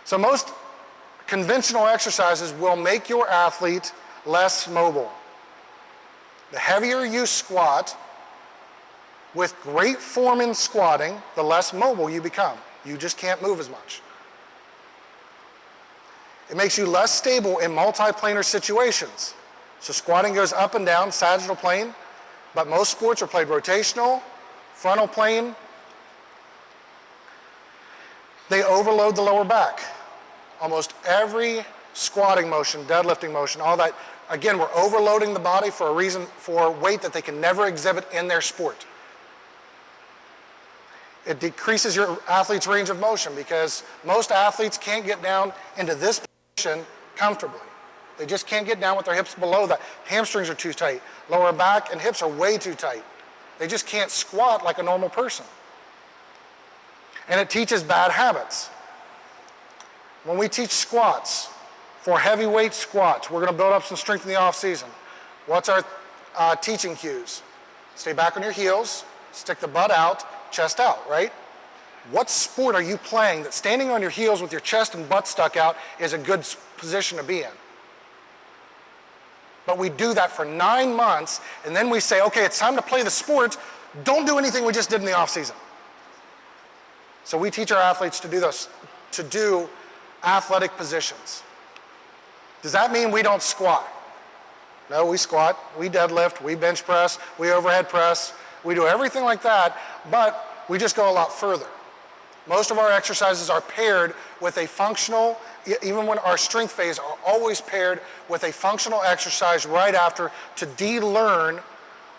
So most conventional exercises will make your athlete less mobile. The heavier you squat, with great form in squatting, the less mobile you become. You just can't move as much. It makes you less stable in multiplanar situations. So squatting goes up and down, sagittal plane, but most sports are played rotational, frontal plane. They overload the lower back. Almost every squatting motion, deadlifting motion, all that, again, we're overloading the body for a reason, for weight that they can never exhibit in their sport. It decreases your athlete's range of motion because most athletes can't get down into this position comfortably. They just can't get down with their hips below that. Hamstrings are too tight. Lower back and hips are way too tight. They just can't squat like a normal person. And it teaches bad habits. When we teach squats, for heavyweight squats, we're going to build up some strength in the off season. What's our teaching cues? Stay back on your heels, stick the butt out, chest out, right? What sport are you playing that standing on your heels with your chest and butt stuck out is a good position to be in? But we do that for 9 months, and then we say, okay, it's time to play the sport. Don't do anything we just did in the off season. So we teach our athletes to do this, to do athletic positions. Does that mean we don't squat? No, we squat, we deadlift, we bench press, we overhead press, we do everything like that, but we just go a lot further. Most of our exercises are paired with a functional, even when our strength phase are always paired with a functional exercise right after to de-learn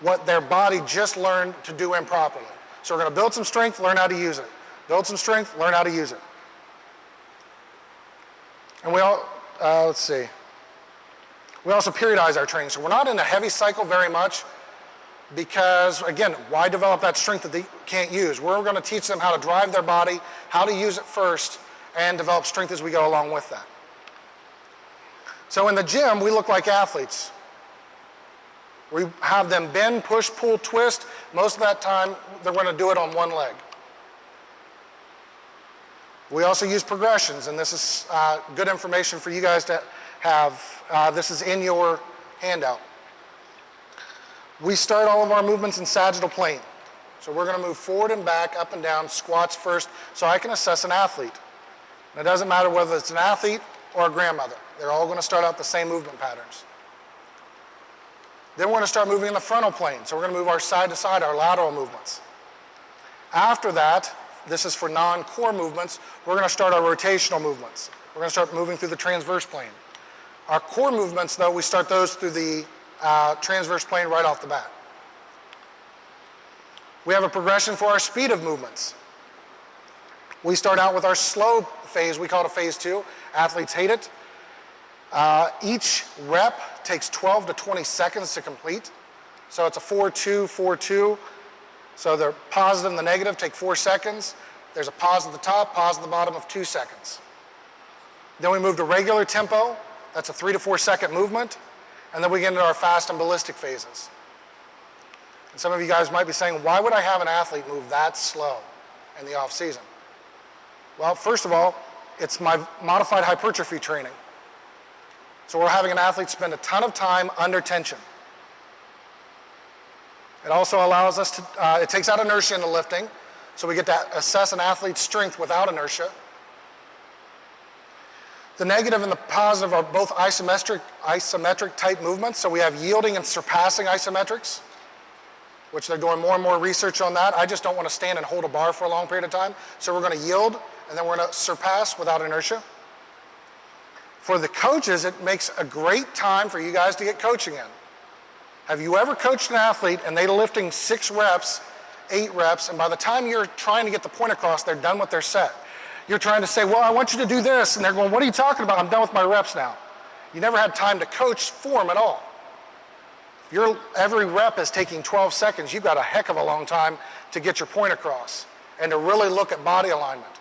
what their body just learned to do improperly. So we're going to build some strength, learn how to use it. Build some strength, learn how to use it. And we all, let's see. We also periodize our training. So we're not in a heavy cycle very much because, again, why develop that strength that they can't use? We're going to teach them how to drive their body, how to use it first, and develop strength as we go along with that. So in the gym, we look like athletes. We have them bend, push, pull, twist. Most of that time, they're going to do it on one leg. We also use progressions, and this is good information for you guys to have. This is in your handout. We start all of our movements in sagittal plane. So we're going to move forward and back, up and down, squats first, so I can assess an athlete. And it doesn't matter whether it's an athlete or a grandmother. They're all going to start out the same movement patterns. Then we're going to start moving in the frontal plane. So we're going to move our side to side, our lateral movements. After that, this is for non-core movements, we're going to start our rotational movements. We're going to start moving through the transverse plane. Our core movements, though, we start those through the transverse plane right off the bat. We have a progression for our speed of movements. We start out with our slow phase. We call it a phase 2. Athletes hate it. Each rep takes 12 to 20 seconds to complete. So it's a 4-2, 4-2. So the positive and the negative take 4 seconds. There's a pause at the top, pause at the bottom of 2 seconds. Then we move to regular tempo. That's a 3 to 4 second movement. And then we get into our fast and ballistic phases. And some of you guys might be saying, why would I have an athlete move that slow in the off season? Well, first of all, it's my modified hypertrophy training. So we're having an athlete spend a ton of time under tension. It also allows us to, it takes out inertia in the lifting, so we get to assess an athlete's strength without inertia. The negative and the positive are both isometric type movements, so we have yielding and surpassing isometrics, which they're doing more and more research on that. I just don't want to stand and hold a bar for a long period of time, so we're going to yield, and then we're going to surpass without inertia. For the coaches, it makes a great time for you guys to get coaching in. Have you ever coached an athlete and they're lifting 6 reps, 8 reps, and by the time you're trying to get the point across, they're done with their set? You're trying to say, well, I want you to do this, and they're going, what are you talking about? I'm done with my reps now. You never had time to coach form at all. If every rep is taking 12 seconds, you've got a heck of a long time to get your point across and to really look at body alignment.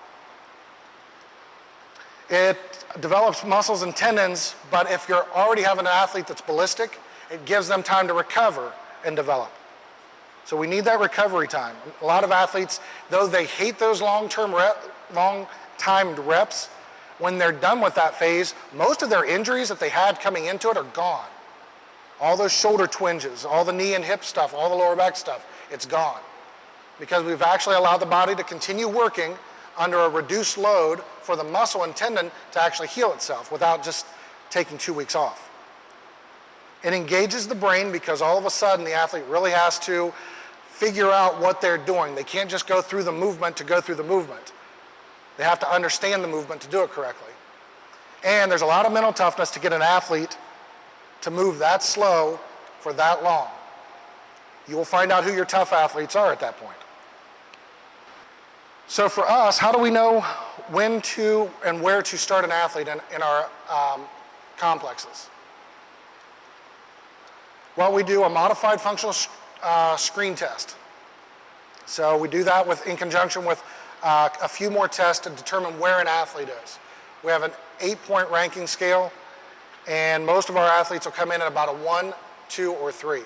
It develops muscles and tendons, but if you're already having an athlete that's ballistic, it gives them time to recover and develop. So we need that recovery time. A lot of athletes, though they hate those long-timed reps, when they're done with that phase, most of their injuries that they had coming into it are gone. All those shoulder twinges, all the knee and hip stuff, all the lower back stuff, it's gone. Because we've actually allowed the body to continue working under a reduced load for the muscle and tendon to actually heal itself without just taking 2 weeks off. It engages the brain because all of a sudden the athlete really has to figure out what they're doing. They can't just go through the movement to go through the movement. They have to understand the movement to do it correctly. And there's a lot of mental toughness to get an athlete to move that slow for that long. You will find out who your tough athletes are at that point. So for us, how do we know when to and where to start an athlete in our complexes? Well, we do a modified functional screen test. So we do that in conjunction with a few more tests to determine where an athlete is. We have an 8-point ranking scale, and most of our athletes will come in at about a 1, 2, or 3.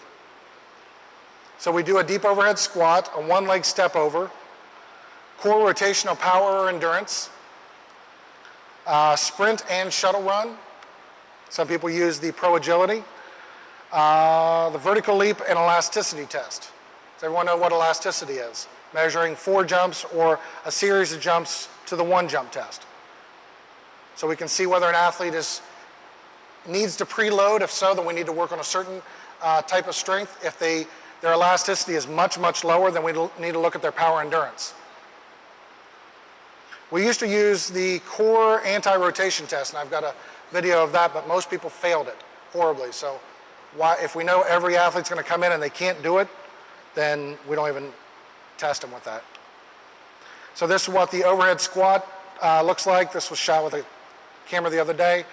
So we do a deep overhead squat, a one-leg step over, core rotational power or endurance, sprint and shuttle run. Some people use the pro agility, the vertical leap and elasticity test. Does everyone know what elasticity is? Measuring 4 jumps or a series of jumps to the 1 jump test. So we can see whether an athlete needs to preload. If so, then we need to work on a certain type of strength. If their elasticity is much, much lower, then we need to look at their power endurance. We used to use the core anti-rotation test, and I've got a video of that, but most people failed it horribly. So if we know every athlete's going to come in and they can't do it, then we don't even test them with that. So this is what the overhead squat looks like. This was shot with a camera the other day.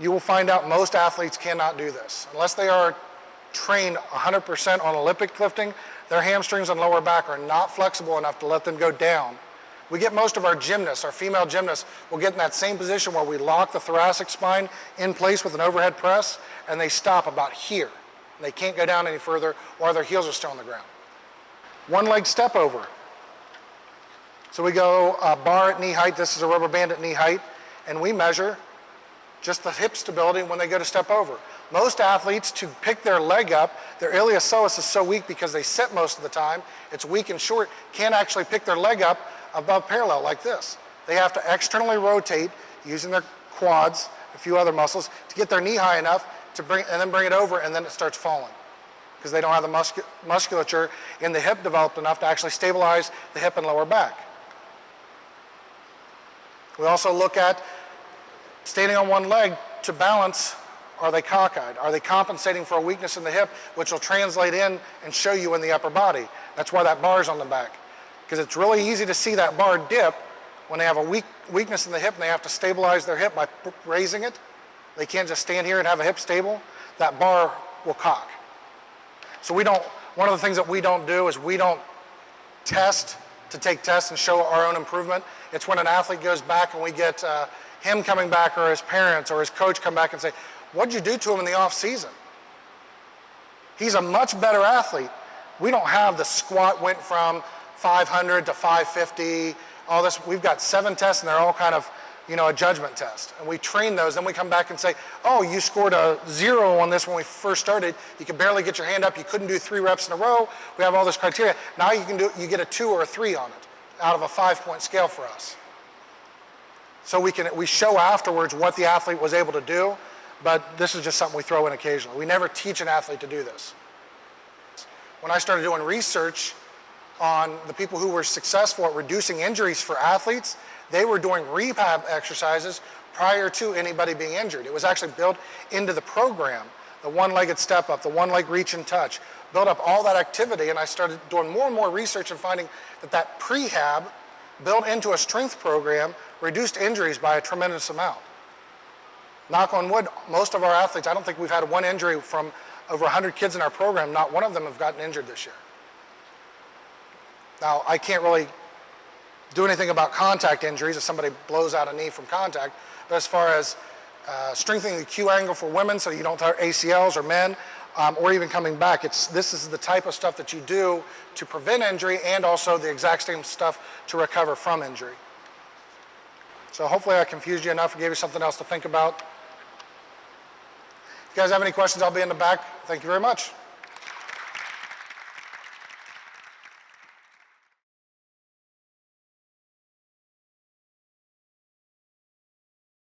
You will find out most athletes cannot do this. Unless they are trained 100% on Olympic lifting, their hamstrings and lower back are not flexible enough to let them go down. We get most of our gymnasts, our female gymnasts, will get in that same position where we lock the thoracic spine in place with an overhead press, and they stop about here. They can't go down any further, or their heels are still on the ground. One-leg step over. So we go bar at knee height. This is a rubber band at knee height, and we measure just the hip stability when they go to step over. Most athletes, to pick their leg up, their iliopsoas is so weak because they sit most of the time, it's weak and short, can't actually pick their leg up above parallel like this. They have to externally rotate using their quads, a few other muscles, to get their knee high enough to bring it over, and then it starts falling because they don't have the musculature in the hip developed enough to actually stabilize the hip and lower back. We also look at standing on one leg to balance. Are they cockeyed? Are they compensating for a weakness in the hip, which will translate in and show you in the upper body? That's why that bar is on the back, because it's really easy to see that bar dip when they have a weakness in the hip and they have to stabilize their hip by raising it. They can't just stand here and have a hip stable. That bar will cock. So one of the things that we don't do is we don't test to take tests and show our own improvement. It's when an athlete goes back and we get him coming back, or his parents or his coach come back and say, "What'd you do to him in the off season?" He's a much better athlete. We don't have the squat went from 500 to 550, all this. We've got 7 tests and they're all kind of, a judgment test. And we train those, then we come back and say, "Oh, you scored a 0 on this when we first started. You could barely get your hand up. You couldn't do 3 reps in a row. We have all this criteria. Now you get a 2 or a 3 on it out of a 5-point scale for us." So we show afterwards what the athlete was able to do, but this is just something we throw in occasionally. We never teach an athlete to do this. When I started doing research on the people who were successful at reducing injuries for athletes, they were doing rehab exercises prior to anybody being injured. It was actually built into the program, the one-legged step up, the one-leg reach and touch, built up all that activity, and I started doing more and more research and finding that prehab built into a strength program reduced injuries by a tremendous amount. Knock on wood, most of our athletes, I don't think we've had one injury from over 100 kids in our program. Not one of them have gotten injured this year. Now, I can't really do anything about contact injuries if somebody blows out a knee from contact, but as far as strengthening the Q angle for women so you don't tear ACLs, or men, or even coming back, this is the type of stuff that you do to prevent injury, and also the exact same stuff to recover from injury. So hopefully I confused you enough and gave you something else to think about. If you guys have any questions, I'll be in the back. Thank you very much.